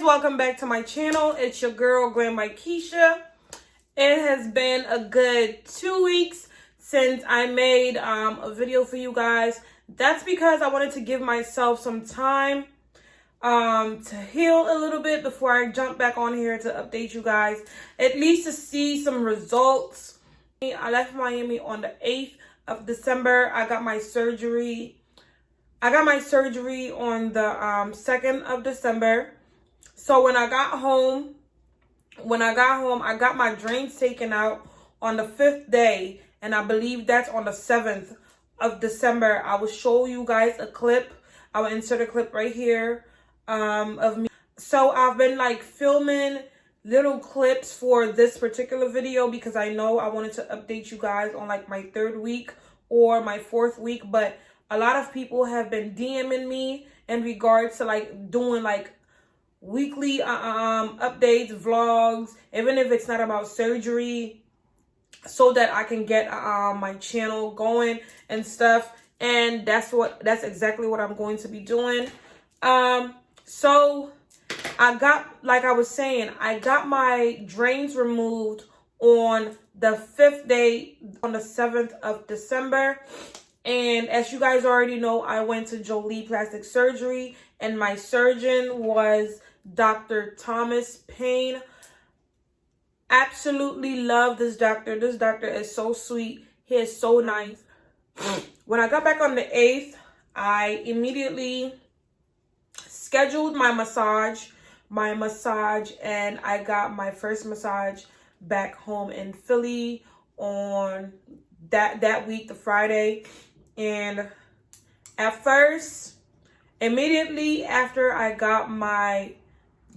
welcome back to my channel. It's your girl Grandma Keisha. It has been a good 2 weeks since I made a video for you guys. That's because I wanted to give myself some time to heal a little bit before I jump back on here to update you guys, at least to see some results. I left Miami on the 8th of December. I got my surgery on the 2nd of December. So when I got home, I got my drains taken out on the 5th day, and I believe that's on the 7th of December. I will show you guys a clip. I will insert a clip right here of me. So I've been like filming little clips for this particular video because I know I wanted to update you guys on like my 3rd week or my 4th week, but a lot of people have been DMing me in regards to like doing like weekly updates, vlogs, even if it's not about surgery, so that I can get my channel going and stuff. And that's exactly what I'm going to be doing. So I got, like I was saying, I got my drains removed on the 5th day, on the 7th of December. And as you guys already know, I went to Jolie Plastic Surgery, and my surgeon was Dr. Thomas Payne. Absolutely love this doctor. This doctor is so sweet. He is so nice. When I got back on the 8th, I immediately scheduled my massage, and I got my first massage back home in Philly on that week, the Friday. And at first, immediately after I got my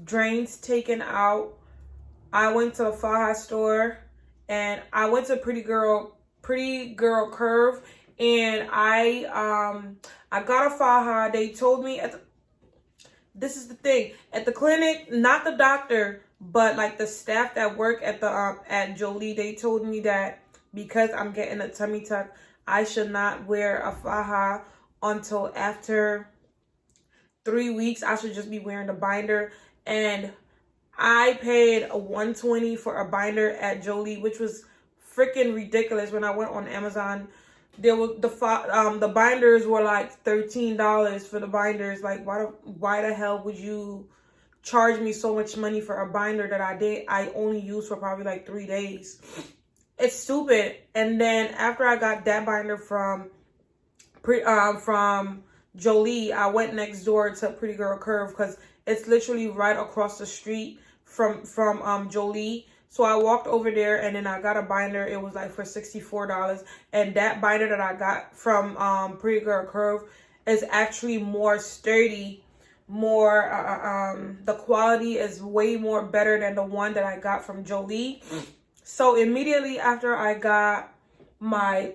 drains taken out, I went to the Faja store, and I went to Pretty Girl Curve, and I got a Faja. They told me this is the thing, at the clinic, not the doctor, but like the staff that work at the at Jolie, they told me that because I'm getting a tummy tuck, I should not wear a Faja until after 3 weeks. I should just be wearing the binder. And I paid a $120 for a binder at Jolie, which was freaking ridiculous. When I went on Amazon, there was the binders were like $13 for the binders. Like, why the hell would you charge me so much money for a binder that I only used for probably like 3 days? It's stupid. And then after I got that binder from Jolie, I went next door to Pretty Girl Curve because it's literally right across the street from Jolie. So I walked over there, and then I got a binder. It was like for $64. And that binder that I got from Pretty Girl Curve is actually more sturdy, more the quality is way more better than the one that I got from Jolie. So immediately after I got my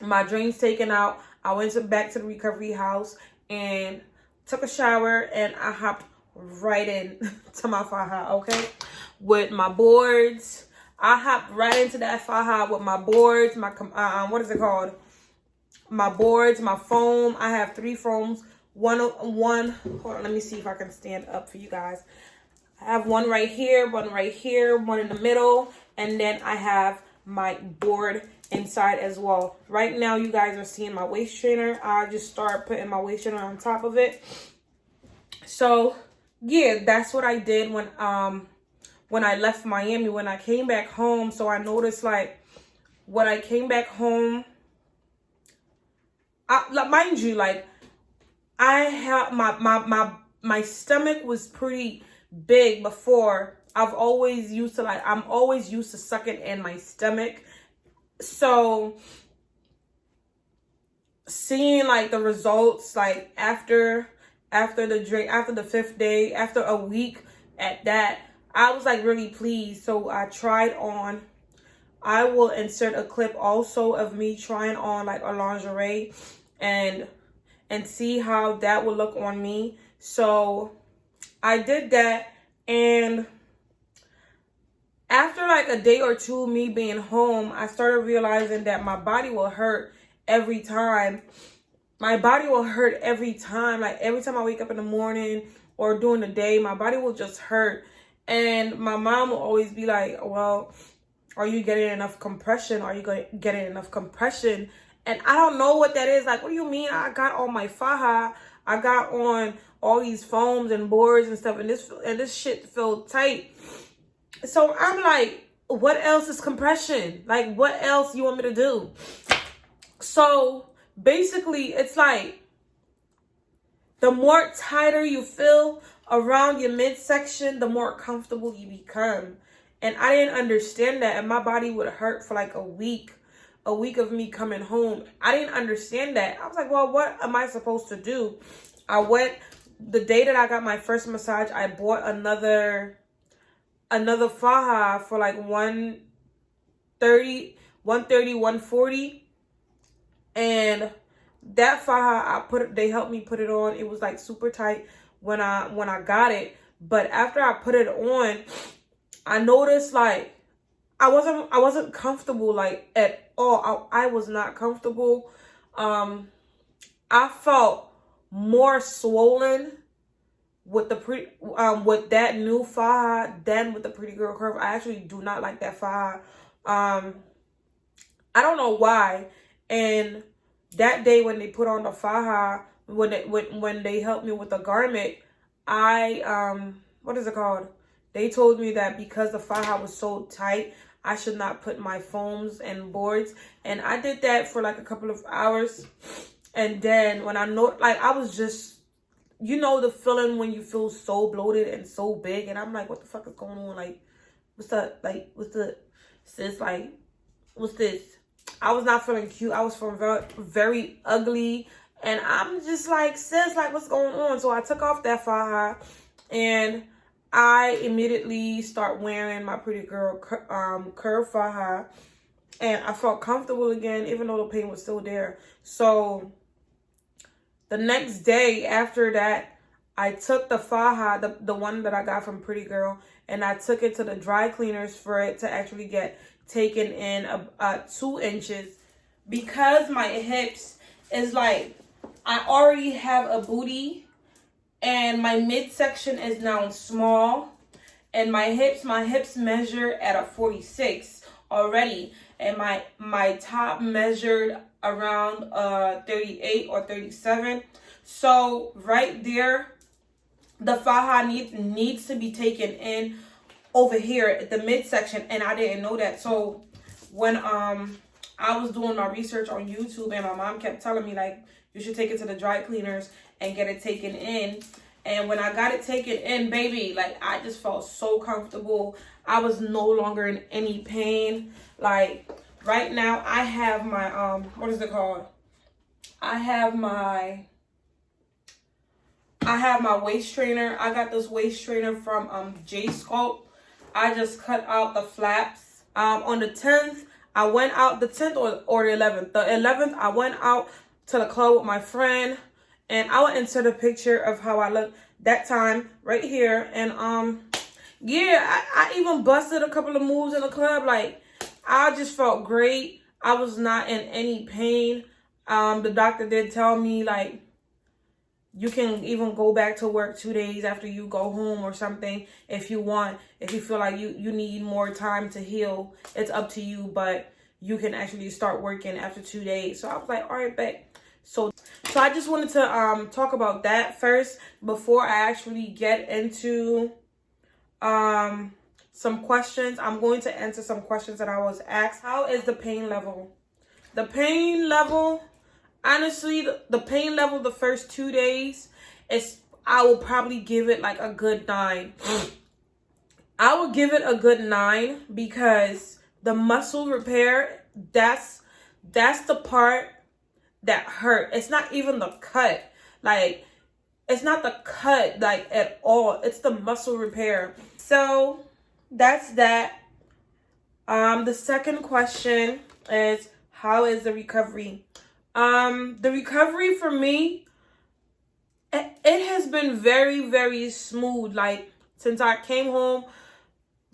my drains taken out, I went back to the recovery house and took a shower, and I hopped right in to my Faja, okay, with my boards. I hopped right into that Faja with my boards, my what is it called? My boards, my foam. I have 3 foams. One. Hold on, let me see if I can stand up for you guys. I have one right here, one in the middle, and then I have my board inside as well. Right now, you guys are seeing my waist trainer. I just started putting my waist trainer on top of it. So yeah, that's what I did when I left Miami. When I came back home, so I noticed like when I came back home, mind you, like I had my stomach was pretty big before. I'm always used to sucking in my stomach. So seeing like the results, like after the 5th day, after a week at that, I was like really pleased. So I tried on, I will insert a clip also of me trying on like a lingerie and see how that would look on me. So I did that, and after like a day or two me being home, I started realizing that my body will hurt every time my body will hurt every time. Like every time I wake up in the morning or during the day, my body will just hurt. And my mom will always be like, well, are you getting enough compression? Are you getting enough compression? And I don't know what that is. Like, what do you mean? I got on my faja. I got on all these foams and boards and stuff, and this shit felt tight. So I'm like, what else is compression? Like, what else you want me to do? So basically, it's like the more tighter you feel around your midsection, the more comfortable you become. And I didn't understand that, and my body would hurt for like a week of me coming home. I didn't understand that. I was like, well, what am I supposed to do? I went the day that I got my first massage, I bought another faja for like 140, and that faja they helped me put it on. It was like super tight when I got it, but after I put it on, I noticed like I wasn't comfortable like at all. I was not comfortable. I felt more swollen with the with that new faja than with the Pretty Girl Curve. I actually do not like that faja. I don't know why. And that day when they put on the faja, when they helped me with the garment, what is it called? They told me that because the faja was so tight, I should not put my foams and boards. And I did that for like a couple of hours. And then when I was just, you know, the feeling when you feel so bloated and so big. And I'm like, what the fuck is going on? Like, what's up? Like, what's this? I was not feeling cute. I was feeling very, very ugly. And I'm just like, sis, like, what's going on? So I took off that faja and I immediately start wearing my Pretty Girl curve faja, and I felt comfortable again, even though the pain was still there. So the next day after that, I took the faja, the one that I got from Pretty Girl, and I took it to the dry cleaners for it to actually get taken in 2 inches, because my hips is like, I already have a booty. And my midsection is now small, and my hips measure at a 46 already, and my top measured around 38 or 37. So right there, the faja needs to be taken in over here at the midsection, and I didn't know that. So when I was doing my research on YouTube, and my mom kept telling me like, you should take it to the dry cleaners and get it taken in. And when I got it taken in, baby, like, I just felt so comfortable. I was no longer in any pain. Like, right now, I have my, what is it called? I have my waist trainer. I got this waist trainer from J Sculpt. I just cut out the flaps. On the 10th, I went out, the 10th or the 11th. The 11th, I went out to the club with my friend, and I will insert a picture of how I look that time right here. And yeah, I even busted a couple of moves in the club. Like, I just felt great. I was not in any pain. The doctor did tell me like, you can even go back to work 2 days after you go home or something if you want. If you feel like you need more time to heal, it's up to you. But you can actually start working after 2 days. So I was like, all right, bet. So I just wanted to talk about that first before I actually get into some questions. I'm going to answer some questions that I was asked. How is the pain level? The pain level, honestly, the pain level the first 2 days is, I will probably give it like a good 9. I will give it a good 9 because the muscle repair, that's the part that hurt. It's not even the cut. Like, it's not the cut like at all. It's the muscle repair. So that's that. The second question is, how is the recovery? The recovery for me, it has been very, very smooth. Like, since I came home,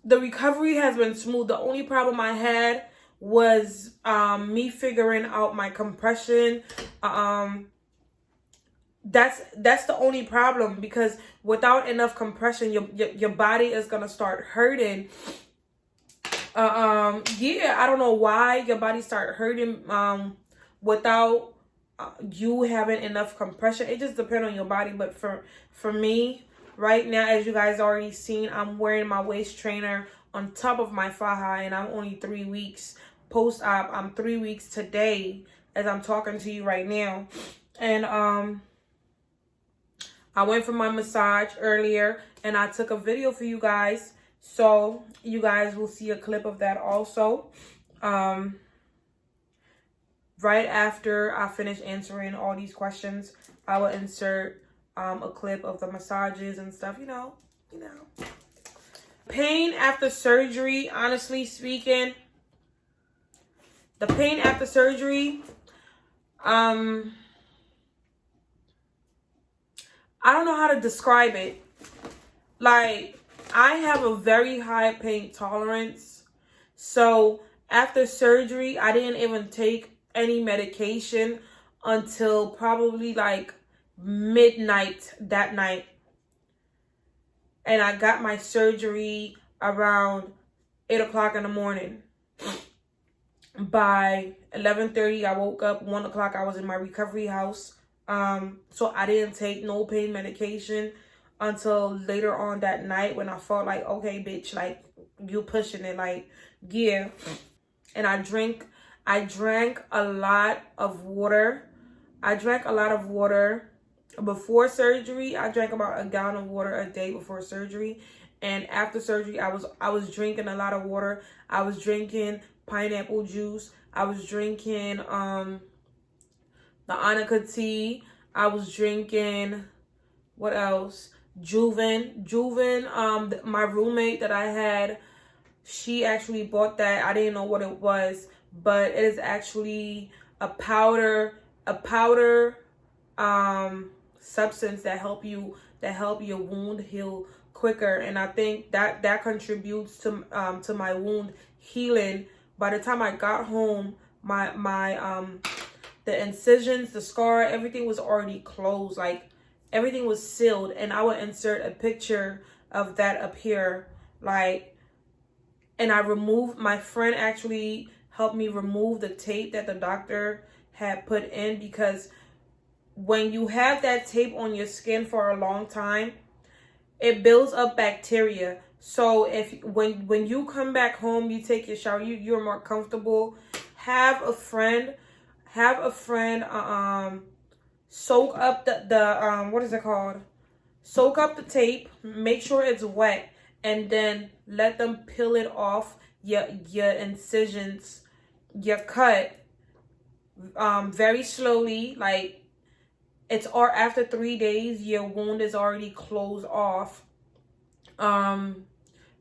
the recovery has been smooth. The only problem I had was me figuring out my compression. That's the only problem, because without enough compression, your body is gonna start hurting. Yeah, I don't know why your body start hurting without you having enough compression. It just depends on your body. But for me right now, as you guys already seen, I'm wearing my waist trainer on top of my faja, and I'm only 3 weeks post-op. I'm 3 weeks today as I'm talking to you right now. And I went for my massage earlier, and I took a video for you guys, so you guys will see a clip of that also. Right after I finish answering all these questions, I will insert a clip of the massages and stuff, you know. Pain after surgery, honestly speaking, the pain after surgery, I don't know how to describe it. Like, I have a very high pain tolerance. So after surgery, I didn't even take any medication until probably like midnight that night. And I got my surgery around 8 o'clock in the morning. By 11:30, I woke up. 1 o'clock, I was in my recovery house. So I didn't take no pain medication until later on that night, when I felt like, okay, bitch, like, you pushing it, like, yeah. And I drank a lot of water. I drank a lot of water before surgery. I drank about a gallon of water a day before surgery. And after surgery, I was drinking a lot of water. I was drinking pineapple juice. I was drinking the Annika tea. I was drinking, what else? Juven. My roommate that I had, she actually bought that. I didn't know what it was, but it is actually a powder substance that help your wound heal quicker. And I think that contributes to my wound healing. By the time I got home, my the incisions, the scar, everything was already closed. Like, everything was sealed. And I would insert a picture of that up here. Like, and my friend actually helped me remove the tape that the doctor had put in, because when you have that tape on your skin for a long time, it builds up bacteria. So when you come back home, you take your shower, you're more comfortable. Have a friend soak up the what is it called? Soak up the tape, make sure it's wet, and then let them peel it off your incisions, your cut, very slowly. Like, after 3 days, your wound is already closed off.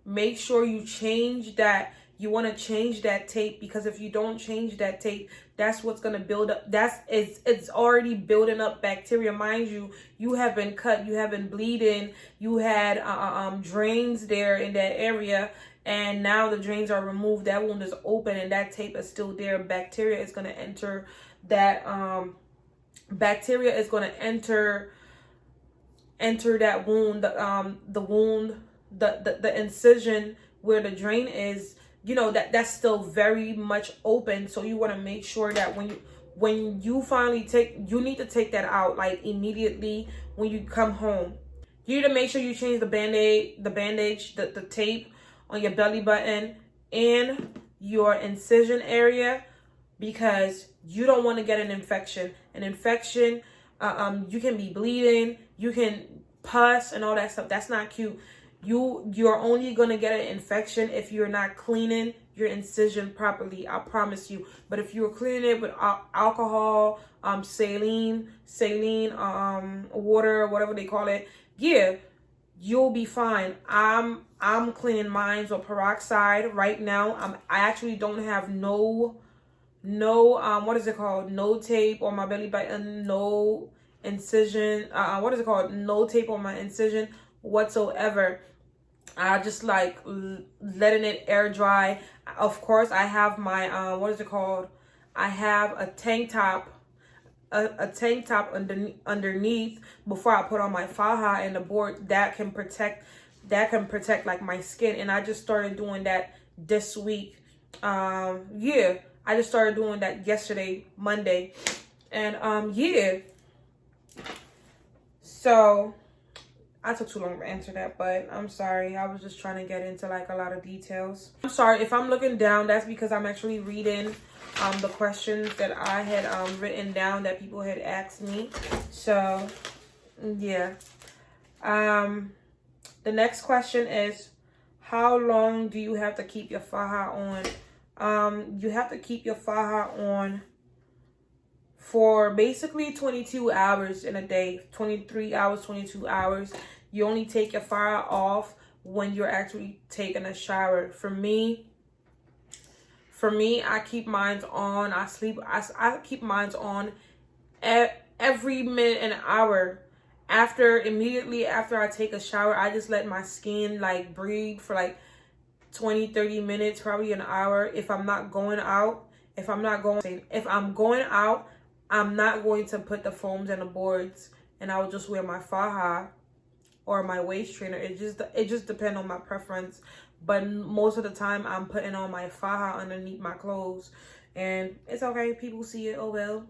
Make sure you change that. You want to change that tape, because if you don't change that tape, that's what's going to build up. It's already building up bacteria. Mind you, you have been cut, you have been bleeding, you had drains there in that area, and now the drains are removed. That wound is open, and that tape is still there. Bacteria is going to enter that. Bacteria is going to enter that wound. The wound, the incision where the drain is, that's still very much open. So you want to make sure that when you finally you need to take that out, like, immediately when you come home. You need to make sure you change the bandage, the tape on your belly button and your incision area, because you don't want to get an infection. An infection, you can be bleeding, you can pus and all that stuff. That's not cute. You're only gonna get an infection if you're not cleaning your incision properly. I promise you. But if you're cleaning it with alcohol, saline, water, whatever they call it, yeah, you'll be fine. I'm cleaning mine with peroxide right now. I actually don't have no what is it called? No tape on my belly button, no incision. What is it called? No tape on my incision whatsoever. I just like letting it air dry. Of course, I have my what is it called? I have a tank top. a tank top underneath before I put on my faja and the board that can protect like my skin. And I just started doing that this week. Yeah, I just started doing that yesterday, Monday. And yeah. So I took too long to answer that, but I'm sorry. I was just trying to get into like a lot of details. I'm sorry if I'm looking down. That's because I'm actually reading the questions that I had written down that people had asked me. So yeah. The next question is, how long do you have to keep your faja on? You have to keep your faja on for basically 22 hours in a day. 23 hours, 22 hours. You only take your faja off when you're actually taking a shower. For me, I keep mine on. I keep mine on every minute and hour. Immediately after I take a shower, I just let my skin like breathe for like 20-30 minutes, probably an hour. If I'm going out, I'm not going to put the foams and the boards, and I will just wear my faja or my waist trainer. It just depends on my preference. But most of the time, I'm putting on my faja underneath my clothes, and it's okay. People see it. Oh well.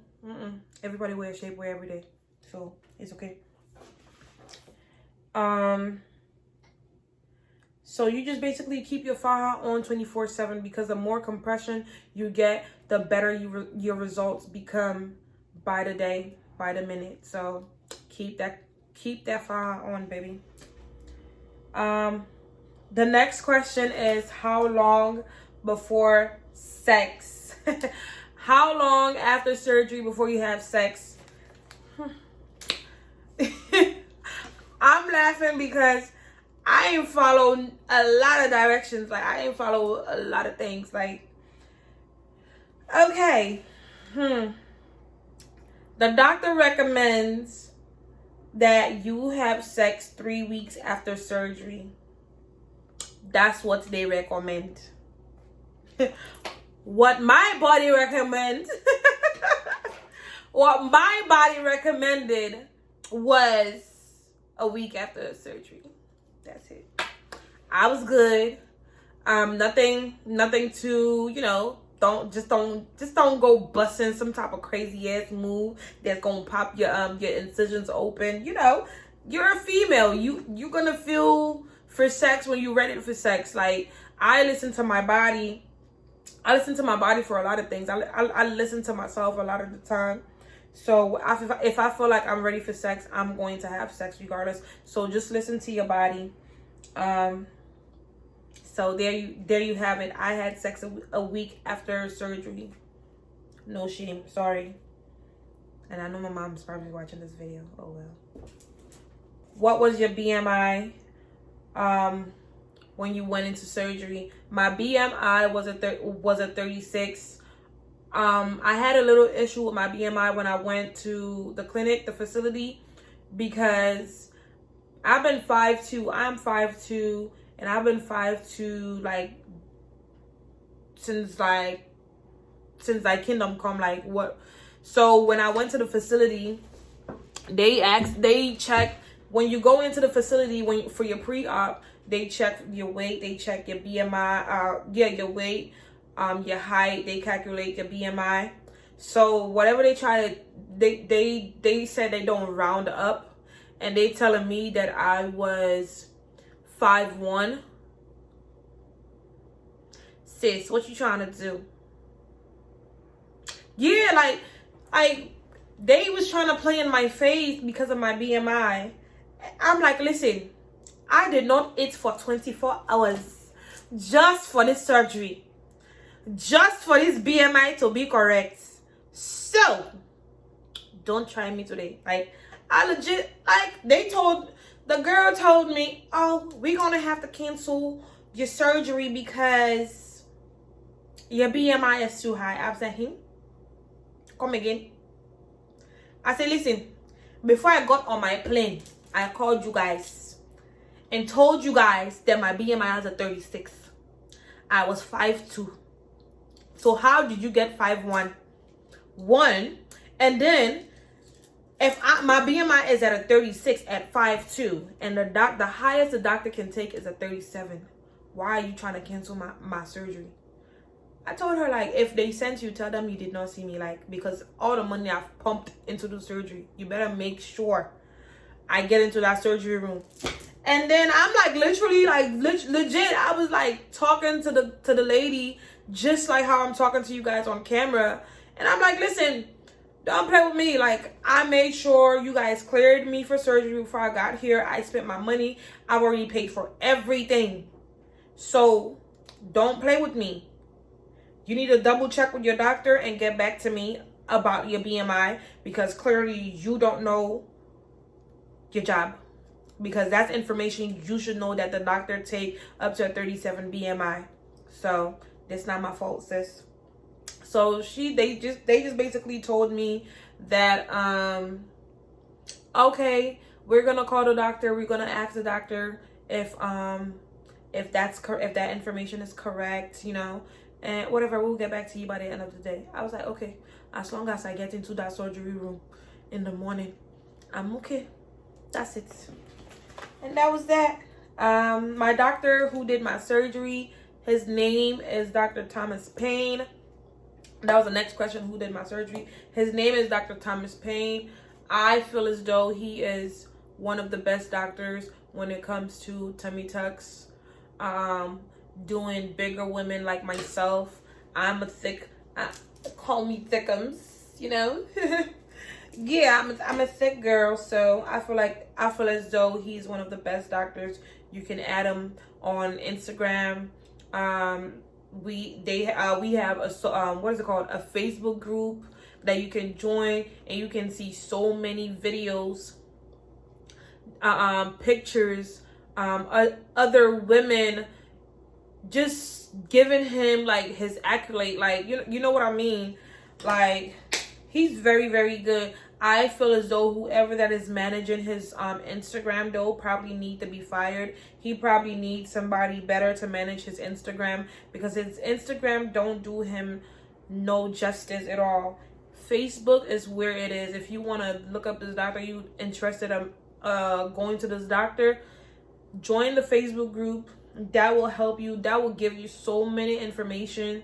Everybody wears shapewear every day, so it's okay. So you just basically keep your faja on 24/7, because the more compression you get, the better your results become by the day, by the minute. So keep that faja on, baby. The next question is, how long before sex? How long after surgery before you have sex? I'm laughing because I ain't followed a lot of directions. Like, I ain't follow a lot of things. Like, okay. The doctor recommends that you have sex 3 weeks after surgery. That's what they recommend. What my body recommends, what my body recommended was a week after surgery. That's it. I was good. Nothing to, don't go busting some type of crazy ass move that's gonna pop your incisions open. You're a female. You're gonna feel for sex when you're ready for sex. Like, I listen to my body. I listen to my body for a lot of things. I listen to myself a lot of the time. So if I feel like I'm ready for sex, I'm going to have sex regardless. So just listen to your body. So there you have it. I had sex a week after surgery. No shame. Sorry. And I know my mom's probably watching this video. Oh well. What was your BMI when you went into surgery? My BMI was a 36. I had a little issue with my BMI when I went to the clinic, the facility, because I've been 5'2". I'm 5'2", and I've been 5'2" like since Kingdom Come. Like, what? So when I went to the facility, they check when you go into the facility for your pre-op. They check your weight. They check your BMI. Your weight. Your height. They calculate your BMI. So whatever they try to, they said they don't round up, and they telling me that I was 5'1". Sis, what you trying to do? Yeah, like they was trying to play in my face because of my BMI. I'm like, listen, I did not eat for 24 hours just for this surgery, just for this BMI to be correct. So don't try me today. Like, I legit, like, the girl told me, oh, we're gonna have to cancel your surgery because your BMI is too high. I said, come again. I said, listen, before I got on my plane, I called you guys and told you guys that my BMI was a 36. I was 5'2". So how did you get 5'1"? And then my BMI is at a 36 at 5'2", and the highest the doctor can take is a 37, why are you trying to cancel my surgery? I told her, like, if they sent you, tell them you did not see me, like, because all the money I've pumped into the surgery, you better make sure I get into that surgery room. And then I'm like, literally, like, legit, I was like talking to the lady just like how I'm talking to you guys on camera, and I'm like, listen, don't play with me. Like, I made sure you guys cleared me for surgery before I got here. I spent my money. I've already paid for everything. So don't play with me. You need to double check with your doctor and get back to me about your BMI, because clearly you don't know your job. Because that's information you should know, that the doctor take up to a 37 BMI. So that's not my fault, sis. So they just basically told me that okay, we're gonna call the doctor. We're gonna ask the doctor if that information is correct, you know, and whatever. We'll get back to you by the end of the day. I was like, okay, as long as I get into that surgery room in the morning, I'm okay. That's it. And that was that. My doctor who did my surgery, his name is Dr. Thomas Payne. That was the next question, who did my surgery. His name is Dr. Thomas Payne. I feel as though he is one of the best doctors when it comes to tummy tucks, doing bigger women like myself. I'm a call me thickums, you know. Yeah, I'm a thick girl, so I feel as though he's one of the best doctors. You can add him on Instagram. We have a what is it called, a Facebook group that you can join, and you can see so many videos, pictures, other women just giving him like his accolade, like you know what I mean. Like, he's very, very good. I feel as though whoever that is managing his Instagram though probably need to be fired. He probably needs somebody better to manage his Instagram, because his Instagram don't do him no justice at all. Facebook is where it is. If you want to look up this doctor, you interested in going to this doctor, join the Facebook group. That will help you. That will give you so many information.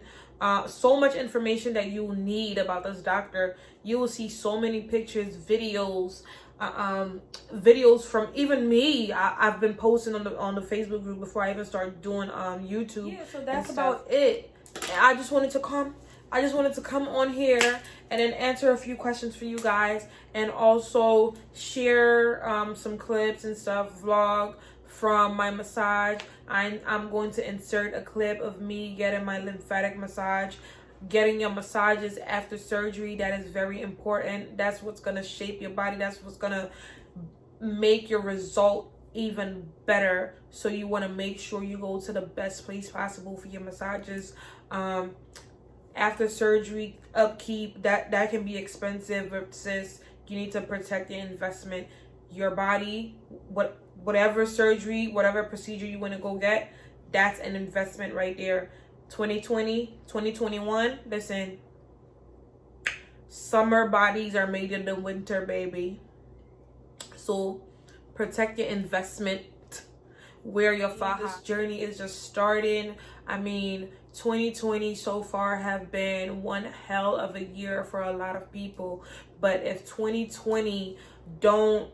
So much information that you need about this doctor. You will see so many pictures, videos, videos from even me. I've been posting on the Facebook group before I even started doing YouTube. Yeah, so that's about it. I just wanted to come on here and then answer a few questions for you guys, and also share some clips and stuff, vlog from my massage. I'm going to insert a clip of me getting my lymphatic massage. Getting your massages after surgery, that is very important. That's what's going to shape your body. That's what's going to make your result even better. So you want to make sure you go to the best place possible for your massages. After surgery, upkeep, that can be expensive, but sis, you need to protect your investment. Your body, whatever surgery, whatever procedure you want to go get, that's an investment right there. 2020, 2021, listen, summer bodies are made in the winter, baby. So protect your investment. Wear your Faja. This journey is just starting. I mean, 2020 so far have been one hell of a year for a lot of people. But if 2020 didn't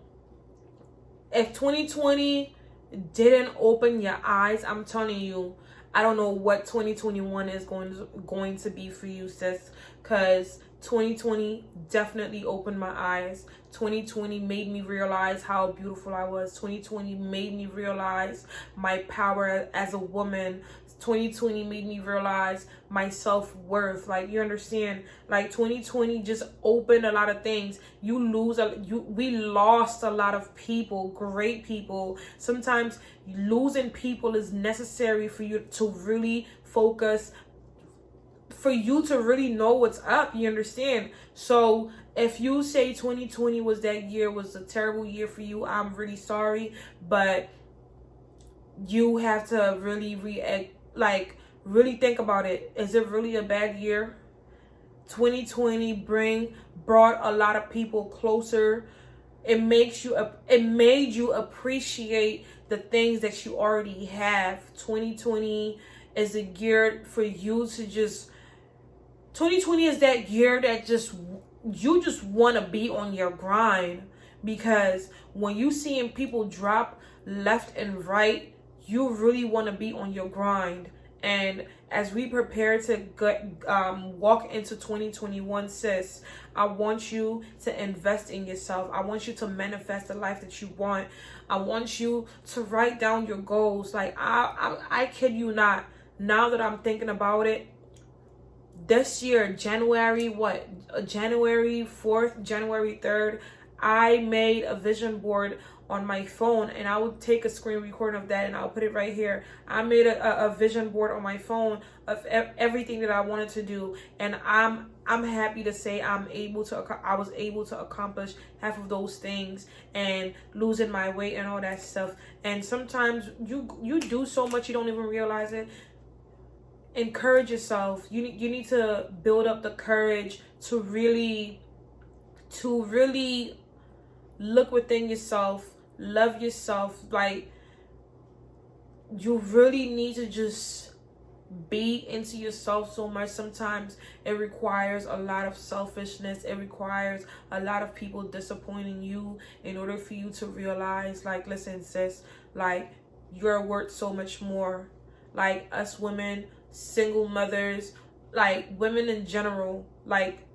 open your eyes, I'm telling you, I don't know what 2021 is going to be for you, sis, because 2020 definitely opened my eyes. 2020 made me realize how beautiful I was. 2020 made me realize my power as a woman. 2020 made me realize my self-worth. Like, you understand, like 2020 just opened a lot of things. We lost a lot of people, great people. Sometimes losing people is necessary for you to really focus, for you to really know what's up. You understand? So if you say 2020 was a terrible year for you, I'm really sorry, but you have to really really think about it. Is it really a bad year? 2020 brought a lot of people closer. It made you appreciate the things that you already have. 2020 is a year for you to just 2020 is that year that you just want to be on your grind, because when you seeing people drop left and right, you really want to be on your grind. And as we prepare to walk into 2021, sis, I want you to invest in yourself. I want you to manifest the life that you want. I want you to write down your goals. Like, I kid you not, now that I'm thinking about it, this year, January 4th, January 3rd, I made a vision board on my phone, and I would take a screen recording of that and I'll put it right here. I made a vision board on my phone of everything that I wanted to do, and I'm happy to say I was able to accomplish half of those things, and losing my weight and all that stuff. And sometimes you do so much you don't even realize it. Encourage yourself. You need to build up the courage to really look within yourself, love yourself. Like, you really need to just be into yourself so much. Sometimes it requires a lot of selfishness. It requires a lot of people disappointing you in order for you to realize, like, listen, sis, like, you're worth so much more. Like, us women, single mothers, like women in general, like,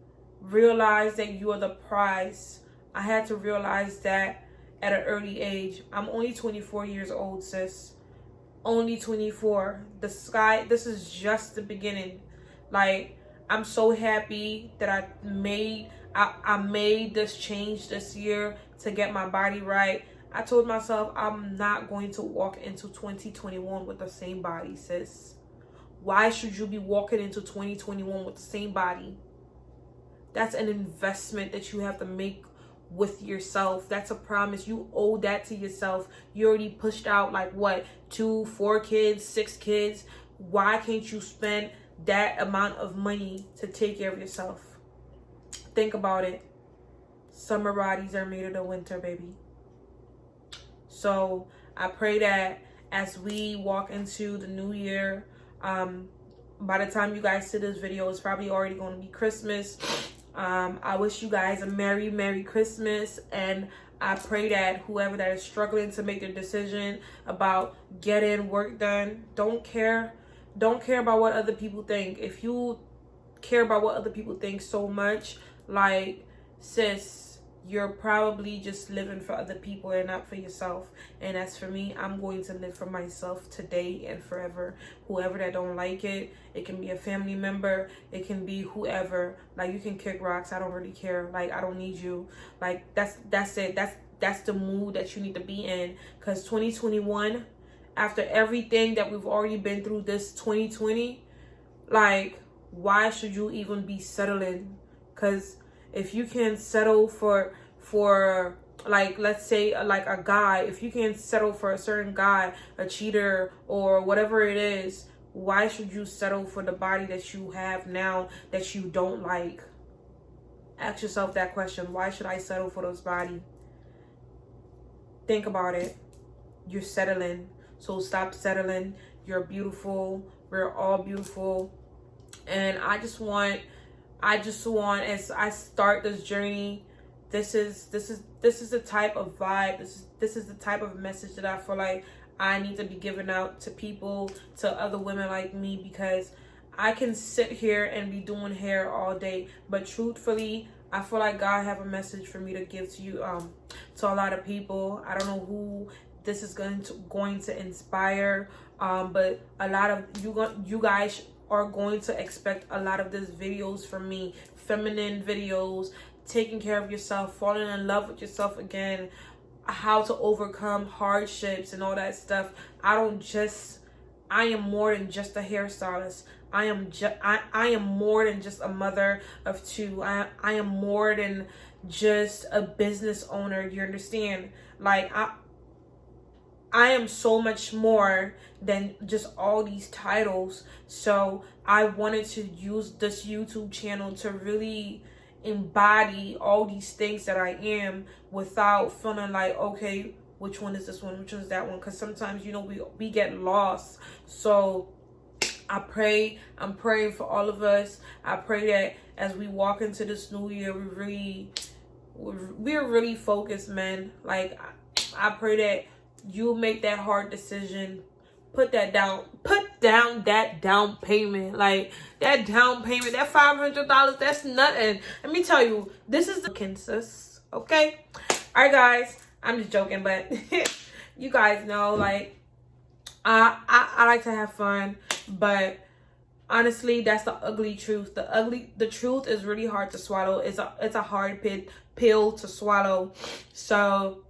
realize that you are the prize. I had to realize that at an early age. I'm only 24 years old, sis. Only 24. This is just the beginning. Like, I'm so happy that I made this change this year to get my body right. I told myself I'm not going to walk into 2021 with the same body, sis. Why should you be walking into 2021 with the same body? That's an investment that you have to make with yourself. That's a promise. You owe that to yourself. You already pushed out, like, what, 2, 4 kids, 6 kids. Why can't you spend that amount of money to take care of yourself? Think about it. Summer bodies are made of the winter, baby. So I pray that as we walk into the new year, by the time you guys see this video, it's probably already going to be Christmas. I wish you guys a Merry Christmas, and I pray that whoever that is struggling to make their decision about getting work done, don't care about what other people think. If you care about what other people think so much, like, sis, you're probably just living for other people and not for yourself. And as for me, I'm going to live for myself today and forever. Whoever that don't like it, it can be a family member, it can be whoever. Like, you can kick rocks, I don't really care. Like, I don't need you. Like, that's it. That's the mood that you need to be in. Because 2021, after everything that we've already been through this 2020, like, why should you even be settling? Because if you can settle for like, let's say, like, a guy, if you can settle for a certain guy, a cheater or whatever it is, why should you settle for the body that you have now that you don't like? Ask yourself that question. Why should I settle for this body? Think about it. You're settling. So stop settling. You're beautiful. We're all beautiful. And I just want, as I start this journey, this is the type of vibe, this is the type of message that I feel like I need to be giving out to people, to other women like me, because I can sit here and be doing hair all day, but truthfully, I feel like God have a message for me to give to you, to a lot of people. I don't know who this is going to inspire, but a lot of you guys are going to expect a lot of these videos from me, feminine videos, taking care of yourself, falling in love with yourself again, how to overcome hardships and all that stuff. I am more than just a hairstylist. I am more than just a mother of 2. I am more than just a business owner. You understand? Like, I am so much more than just all these titles. So I wanted to use this YouTube channel to really embody all these things that I am without feeling like, okay, which one is this one, which one is that one? Because sometimes, you know, we get lost. So I'm praying for all of us. I pray that as we walk into this new year, we're really focused, man. Like, I pray that you make that hard decision. Put down that down payment. Like, that down payment, that $500, that's nothing. Let me tell you, this is the Kansas, okay? All right, guys, I'm just joking, but you guys know, like, I like to have fun, but honestly, that's the ugly truth. The truth is really hard to swallow. It's a hard pill to swallow. So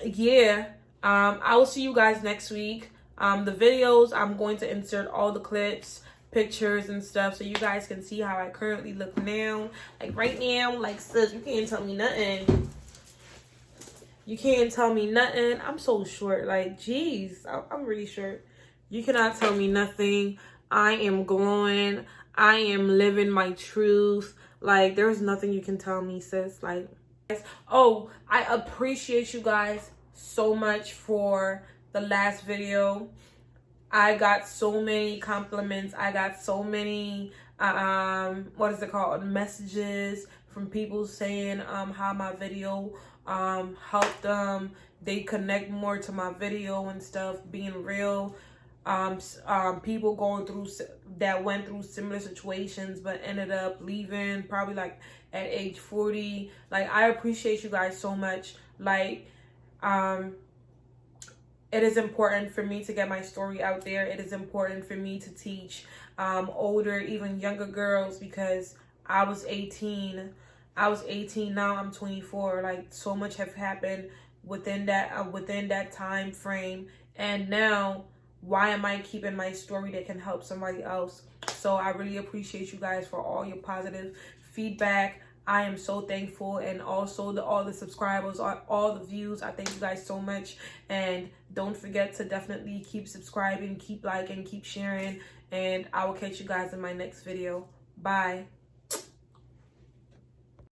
yeah, I will see you guys next week. The videos, I'm going to insert all the clips, pictures and stuff, so you guys can see how I currently look now. Like right now, like, sis, you can't tell me nothing. You can't tell me nothing. I'm so short. Like, geez, I'm really short. You cannot tell me nothing. I am glowing. I am living my truth. Like, there's nothing you can tell me, sis. Like, oh, I appreciate you guys so much for the last video. I got so many compliments. I got so many what is it called, messages from people saying how my video helped them. They connect more to my video and stuff, being real. People that went through similar situations but ended up leaving probably like at age 40. Like, I appreciate you guys so much. Like, it is important for me to get my story out there. It is important for me to teach older, even younger girls, because I was 18. Now I'm 24. Like, so much have happened within that time frame, and now why am I keeping my story that can help somebody else? So I really appreciate you guys for all your positive feedback. I am so thankful, and also all the subscribers, all the views. I thank you guys so much, and don't forget to definitely keep subscribing, keep liking, keep sharing, and I will catch you guys in my next video. Bye.